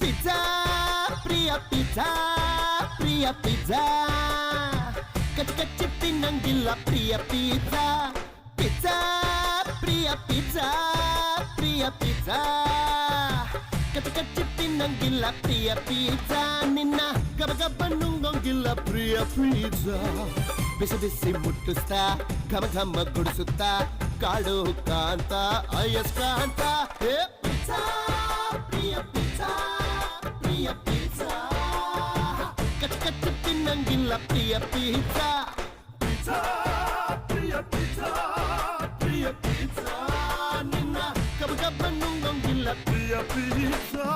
pizza ಪ್ರಿಯ pizza ಪ್ರಿಯ pizza ಕಚ್ ಕಚ್ಚಿ ತಿನ್ನಂಗಿಲ್ಲ ಪ್ರಿಯ pizza pizza ಪ್ರಿಯ pizza ಪ್ರಿಯ pizza ಕಚ್ ಕಚ್ಚಿ ತಿನ್ನಂಗಿಲ್ಲ ಪ್ರಿಯ pizza ನಿನ್ನ ಗಬಗಬ ನುಂಗೊಂಗಿಲ್ಲ ಪ್ರಿಯ pizza ಬಿಸಿ ಬಿಸಿ ಮುಟ್ಟಿಸ್ತಾ ಘಮ ಘಮ ಗುಡಿಸುತ್ತಾ ಕಾಡು ಕಾಂತ ಅಯಸ್ಕಾಂತ ಹೇ ಪಿಜ್ಜಾ ಪ್ರಿಯ ಪಿಜ್ಜಾ ಪ್ರಿಯ ಪಿಜ್ಜಾ ಕಚ್ ಕಚ್ಚಿ ತಿನ್ನಂಗಿಲ್ಲ ಪ್ರಿಯ ಪಿಜ್ಜಾ ಪಿಜ್ಜಾ ಪ್ರಿಯ pizza ಪ್ರಿಯ pizza ನಿನ್ನ ಗಬಗಬ ನುಂಗೊಂಗಿಲ್ಲ ಪ್ರಿಯ pizza